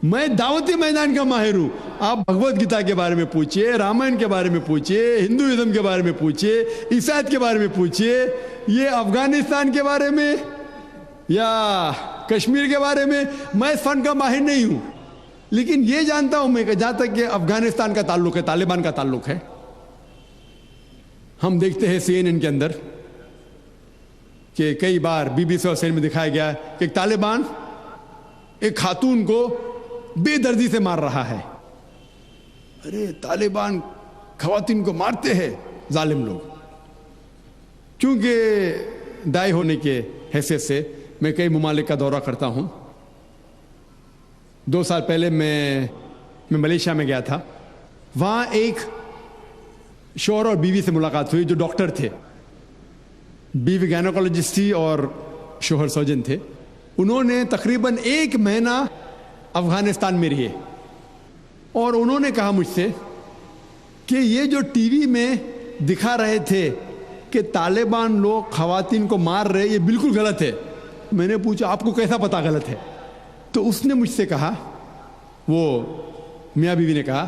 میں دعوتی میدان کا ماہر ہوں. آپ بھگوت گیتا کے بارے میں پوچھئے, رامائن کے بارے میں پوچھئے, ہندوازم کے بارے میں پوچھئے, عیسائیت کے بارے میں پوچھئے, یہ افغانستان کے بارے میں یا کشمیر کے بارے میں میں اس فن کا ماہر نہیں ہوں. لیکن یہ جانتا ہوں میں کہ جہاں تک کہ افغانستان کا تعلق ہے, طالبان کا تعلق ہے, ہم دیکھتے ہیں CNN کے اندر کہ کئی بار BBC اور CNN میں دکھایا گیا کہ طالبان ایک خاتون کو بے دردی سے مار رہا ہے. ارے طالبان خواتین کو مارتے ہیں ظالم لوگ. کیونکہ دائی ہونے کے حیثیت سے میں کئی ممالک کا دورہ کرتا ہوں. 2 سال پہلے میں ملیشیا میں گیا تھا. وہاں ایک شوہر اور بیوی سے ملاقات ہوئی جو ڈاکٹر تھے. بیوی گائنوکالوجسٹ تھی اور شوہر سرجن تھے. انہوں نے تقریباً 1 مہینہ افغانستان میں رہے اور انہوں نے کہا مجھ سے کہ یہ جو ٹی وی میں دکھا رہے تھے کہ طالبان لوگ خواتین کو مار رہے, یہ بالکل غلط ہے. میں نے پوچھا آپ کو کیسا پتا غلط ہے؟ تو اس نے مجھ سے کہا, وہ میاں بیوی نے کہا,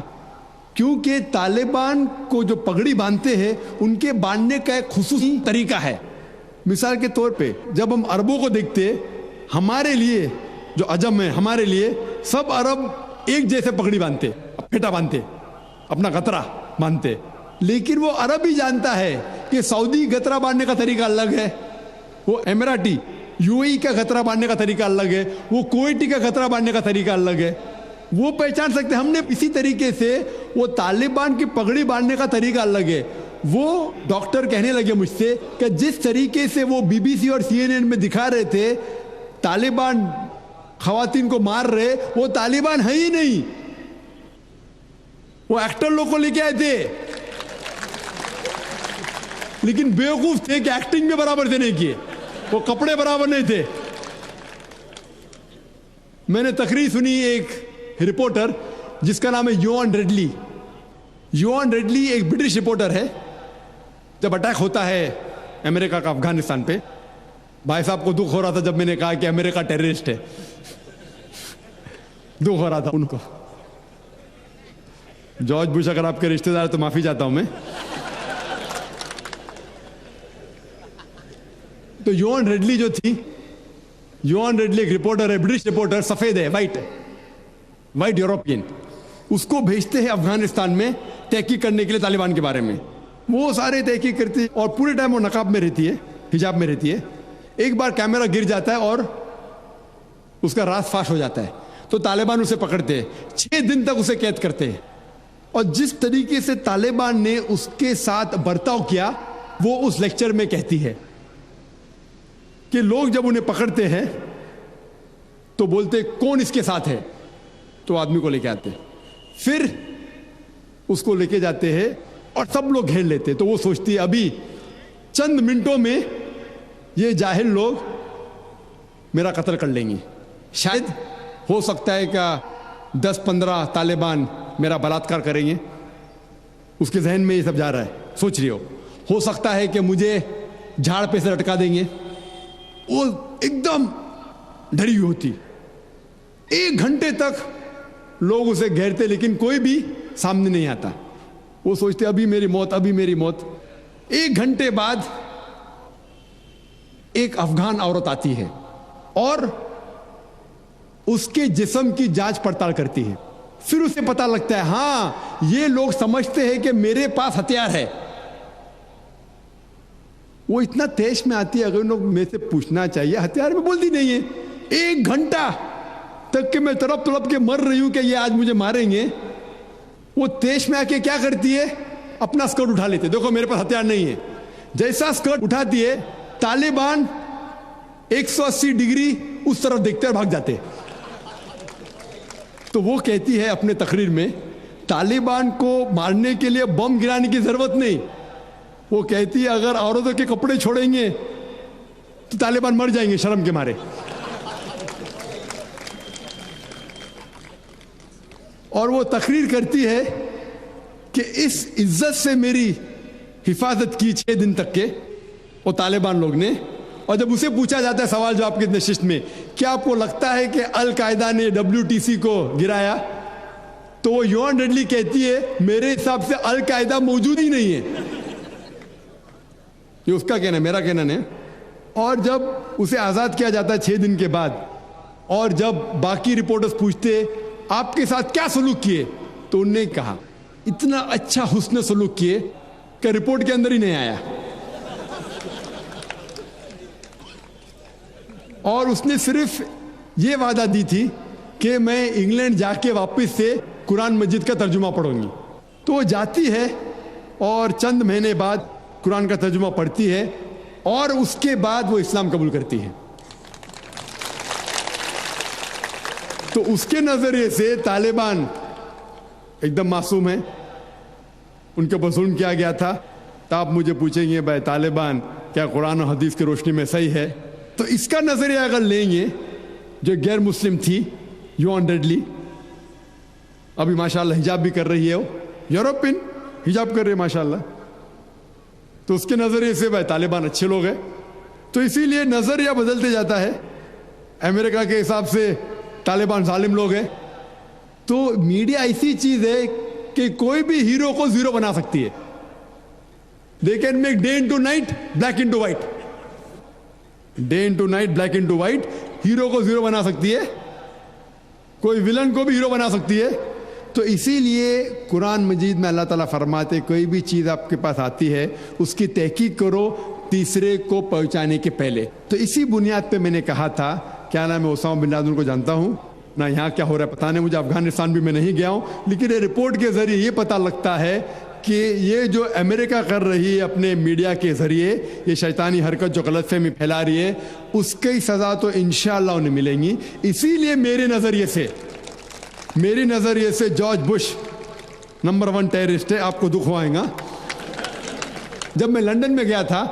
کیونکہ طالبان کو جو پگڑی باندھتے ہیں ان کے باندھنے کا ایک خصوصی طریقہ ہے. مثال کے طور پہ جب ہم عربوں کو دیکھتے, ہمارے لیے جو عجم ہے, ہمارے لیے سب عرب ایک جیسے پگڑی باندھتے, پھیٹا باندھتے, اپنا گترا باندھتے. لیکن وہ عرب ہی جانتا ہے کہ سعودی گترا باندھنے کا طریقہ الگ ہے, وہ اماراتی UAE کا گترا باندھنے کا طریقہ الگ ہے, وہ کویٹی کا گترا باندھنے کا طریقہ الگ ہے. وہ پہچان سکتے. ہم نے اسی طریقے سے وہ طالبان کی پگڑی باندھنے کا طریقہ الگ ہے. وہ ڈاکٹر کہنے لگے مجھ سے کہ جس طریقے سے وہ BBC اور CNN میں دکھا رہے تھے طالبان خواتین کو مار رہے, وہ طالبان ہے ہی نہیں, وہ ایکٹر لوگ کو لے کے آئے تھے. لیکن بیوقوف تھے کہ ایکٹنگ میں برابر سے نہیں کیے, وہ کپڑے برابر نہیں تھے. میں نے تقریر سنی ایک رپورٹر جس کا نام ہے یوان ریڈلی. یوان ریڈلی ایک برٹش رپورٹر ہے. جب اٹیک ہوتا ہے امریکہ کا افغانستان پہ, بھائی صاحب کو دکھ ہو رہا تھا جب میں نے کہا کہ امریکہ ٹیررسٹ ہے, دکھ ہو رہا تھا ان کو. جارج بش اگر آپ کے رشتہ دار تو معافی چاہتا ہوں میں. تو یوان ریڈلی جو تھی, یوان ریڈلی ایک رپورٹر ہے, برٹش رپورٹر, سفید ہے, وائٹ یورپین. اس کو بھیجتے ہیں افغانستان میں تحقیق کرنے کے لیے طالبان کے بارے میں. وہ سارے تحقیق کرتی ہے اور پورے ٹائم وہ نقاب میں رہتی ہے, حجاب میں رہتی ہے. ایک بار کیمرہ گر جاتا ہے اور اس کا راز فاش ہو جاتا ہے, تو طالبان اسے پکڑتے ہیں, 6 دن تک اسے قید کرتے ہیں. اور جس طریقے سے طالبان نے اس کے ساتھ برتاؤ کیا وہ اس لیکچر میں کہتی ہے کہ لوگ جب انہیں پکڑتے ہیں تو بولتے کون اس کے ساتھ ہے, تو آدمی کو لے کے آتے, پھر اس کو لے کے جاتے ہیں اور سب لوگ گھیر لیتے. تو وہ سوچتی ہے ابھی چند منٹوں میں یہ جاہل لوگ میرا قتل کر لیں گے. شاید ہو سکتا ہے کہ 10-15 طالبان میرا بلاತ್ಕಾರ کریں گے. اس کے ذہن میں یہ سب جا رہا ہے, سوچ رہی ہو سکتا ہے کہ مجھے جھاڑ پہ سے لٹکا دیں گے. وہ ایک دم ڈری ہوئی ہوتی. 1 گھنٹے تک لوگ اسے گھیرتے لیکن کوئی بھی سامنے نہیں آتا. وہ سوچتے ابھی میری موت, ابھی میری موت. 1 گھنٹے بعد ایک افغان عورت آتی ہے اور اس کے جسم کی جانچ پڑتال کرتی ہے. پھر اسے پتا لگتا ہے ہاں یہ لوگ سمجھتے ہیں کہ میرے پاس ہتھیار ہے. وہ اتنا تیش میں آتی ہے, اگر ان لوگ میں سے پوچھنا چاہیے ہتھیار میں, بولتی نہیں ہے. 1 گھنٹہ تک کہ میں تڑپ کے مر رہی ہوں کہ یہ آج مجھے ماریں گے. وہ تیش میں آ کے کیا کرتی ہے, اپنا سکرٹ اٹھا لیتے, دیکھو میرے پاس ہتھیار نہیں ہے. جیسا سکرٹ اٹھاتی ہے طالبان 180 ڈگری اس طرف دیکھتے اور بھاگ جاتے. تو وہ کہتی ہے اپنے تقریر میں طالبان کو مارنے کے لیے بم گرانے کی ضرورت نہیں. وہ کہتی ہے اگر عورتوں کے کپڑے چھوڑیں گے تو طالبان مر جائیں گے شرم کے مارے. اور وہ تقریر کرتی ہے کہ اس عزت سے میری حفاظت کی 6 دن تک کے وہ طالبان لوگ نے. اور جب اسے پوچھا جاتا ہے سوال جواب کی نشست میں کیا آپ کو لگتا ہے کہ القاعدہ نے WTC کو گرایا، تو وہ یوان ریڈلی کہتی ہے میرے حساب سے القاعدہ موجود ہی نہیں ہے. یہ اس کا کہنا ہے، میرا کہنا نہیں. اور جب اسے آزاد کیا جاتا ہے 6 دن کے بعد، اور جب باقی رپورٹرز پوچھتے آپ کے ساتھ کیا سلوک کیے، تو انہوں نے کہا اتنا اچھا حسن سلوک کیے کہ رپورٹ کے اندر ہی نہیں آیا. اور اس نے صرف یہ وعدہ دی تھی کہ میں انگلینڈ جا کے واپس سے قرآن مجید کا ترجمہ پڑھوں گی. تو وہ جاتی ہے اور چند مہینے بعد قرآن کا ترجمہ پڑھتی ہے، اور اس کے بعد وہ اسلام قبول کرتی ہے. تو اس کے نظریے سے طالبان ایک دم معصوم ہیں، ان کے اوپر ظلم کیا گیا تھا. تو آپ مجھے پوچھیں گے بھائی طالبان کیا قرآن و حدیث کی روشنی میں صحیح ہے؟ تو اس کا نظریہ اگر لیں گے، جو غیر مسلم تھی یوان ریڈلی، ابھی ماشاءاللہ حجاب بھی کر رہی ہے، وہ یورپین حجاب کر رہی ہے ماشاءاللہ، تو اس کے نظریے سے بھائی طالبان اچھے لوگ ہیں. تو اسی لیے نظریہ بدلتے جاتا ہے. امریکہ کے حساب سے طالبان ظالم لوگ ہیں. تو میڈیا ایسی چیز ہے کہ کوئی بھی ہیرو کو زیرو بنا سکتی ہے. They can make day into night black into white, day into night black into white. Hero کو زیرو بنا سکتی ہے، کوئی ولن کو بھی ہیرو بنا سکتی ہے. تو اسی لیے قرآن مجید میں اللہ تعالیٰ فرماتے کوئی بھی چیز آپ کے پاس آتی ہے اس کی تحقیق کرو تیسرے کو پہنچانے کے پہلے. تو اسی بنیاد پہ میں نے کہا تھا کیا نام ہے، اسامہ بن لادن کو جانتا ہوں نہ، یہاں کیا ہو رہا ہے پتہ نہیں مجھے، افغانستان بھی میں نہیں گیا ہوں، لیکن یہ رپورٹ کے ذریعے یہ پتہ لگتا ہے کہ یہ جو امریکہ کر رہی ہے اپنے میڈیا کے ذریعے یہ شیطانی حرکت جو غلط فہمی پھیلا رہی ہے، اس کی سزا تو انشاءاللہ انہیں ملیں گی. اسی لیے میرے نظریے سے جارج بش نمبر 1 ٹیررسٹ ہے. آپ کو دکھ ہوئے گا. جب میں لندن میں گیا تھا،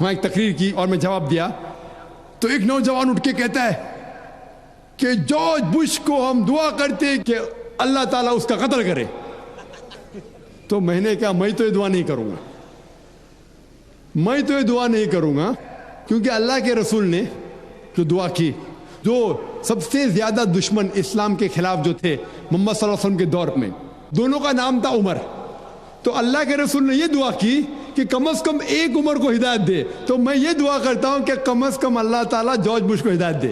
وہاں ایک تقریر کی اور میں جواب دیا، تو ایک نوجوان اٹھ کے کہتا ہے کہ جارج بش کو ہم دعا کرتے کہ اللہ تعالیٰ اس کا قتل کرے. تو میں نے کہا میں تو یہ دعا نہیں کروں گا، کیونکہ اللہ کے رسول نے جو دعا کی، جو سب سے زیادہ دشمن اسلام کے خلاف جو تھے محمد صلی اللہ علیہ وسلم کے دور میں، دونوں کا نام تھا عمر. تو اللہ کے رسول نے یہ دعا کی کہ کم از کم ایک عمر کو ہدایت دے. تو میں یہ دعا کرتا ہوں کہ کم از کم اللہ تعالیٰ جارج بش کو ہدایت دے.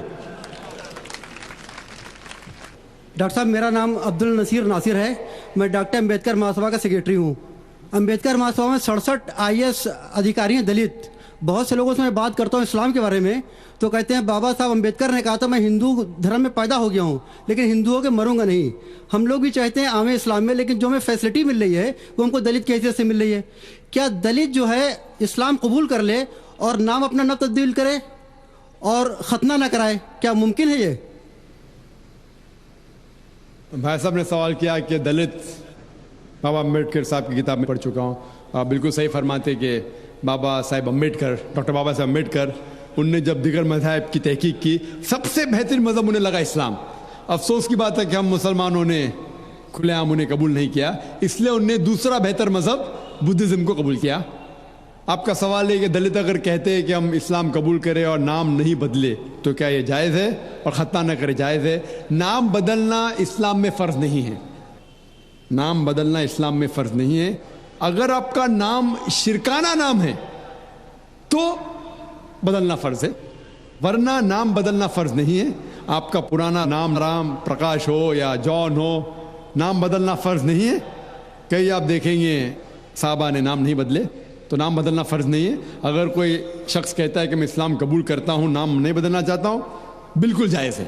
ڈاکٹر صاحب میرا نام عبد النصیر ناصر ہے، میں ڈاکٹر امبیڈکر مہاسبھا کا سیکریٹری ہوں. امبیڈکر مہاسبھا میں 67 IAS ادھیکاری ہیں دلت. بہت سے لوگوں سے میں بات کرتا ہوں اسلام کے بارے میں تو کہتے ہیں بابا صاحب امبیڈکر نے کہا تھا میں ہندو دھرم میں پیدا ہو گیا ہوں لیکن ہندوؤں کے مروں گا نہیں. ہم لوگ بھی چاہتے ہیں عام اسلام میں، لیکن جو ہمیں فیسلٹی مل رہی ہے وہ ہم کو دلت کی حیثیت سے مل رہی ہے. کیا دلت جو ہے اسلام قبول کر لے اور نام اپنا نہ تبدیل کرے اور ختنہ نہ کرائے، کیا ممکن ہے یہ؟ بھائی صاحب نے سوال کیا کہ دلت، بابا امبیڈکر صاحب کی کتاب میں پڑھ چکا ہوں. آپ بالکل صحیح فرماتے کہ بابا صاحب امبیڈکر، ڈاکٹر بابا صاحب امبیڈکر، ان نے جب دیگر مذاہب کی تحقیق کی سب سے بہترین مذہب انہیں لگا اسلام. افسوس کی بات ہے کہ ہم مسلمانوں نے کھلے عام انہیں قبول نہیں کیا، اس لیے انہوں نے دوسرا بہتر مذہب بدھزم کو قبول کیا. آپ کا سوال ہے کہ دلت اگر کہتے ہیں کہ ہم اسلام قبول کریں اور نام نہیں بدلے تو کیا یہ جائز ہے، اور ختنہ نہ کرے جائز ہے؟ نام بدلنا اسلام میں فرض نہیں ہے. نام بدلنا اسلام میں فرض نہیں ہے. اگر آپ کا نام شرکانہ نام ہے تو بدلنا فرض ہے، ورنہ نام بدلنا فرض نہیں ہے. آپ کا پرانا نام رام پرکاش ہو یا جان ہو، نام بدلنا فرض نہیں ہے. کئی آپ دیکھیں گے صحابہ نے نام نہیں بدلے، تو نام بدلنا فرض نہیں ہے. اگر کوئی شخص کہتا ہے کہ میں اسلام قبول کرتا ہوں، نام نہیں بدلنا چاہتا ہوں، بالکل جائز ہے.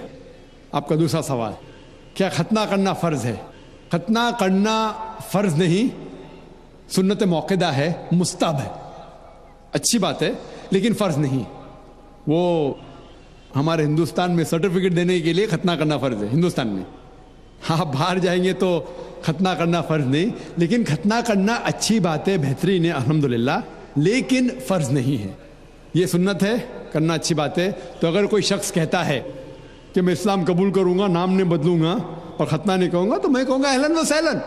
آپ کا دوسرا سوال، کیا ختنہ کرنا فرض ہے؟ ختنہ کرنا فرض نہیں، سنت موقدہ ہے، مستحب ہے، اچھی بات ہے، لیکن فرض نہیں. وہ ہمارے ہندوستان میں سرٹیفکیٹ دینے کے لیے ختنہ کرنا فرض ہے ہندوستان میں. آپ باہر جائیں گے تو ختنہ کرنا فرض نہیں، لیکن ختنہ کرنا اچھی بات ہے، بہترین ہے الحمدللہ، لیکن فرض نہیں ہے. یہ سنت ہے، کرنا اچھی بات ہے. تو اگر کوئی شخص کہتا ہے کہ میں اسلام قبول کروں گا، نام نہیں بدلوں گا اور ختنہ نہیں کہوں گا، تو میں کہوں گا اہلاً و سہلاً.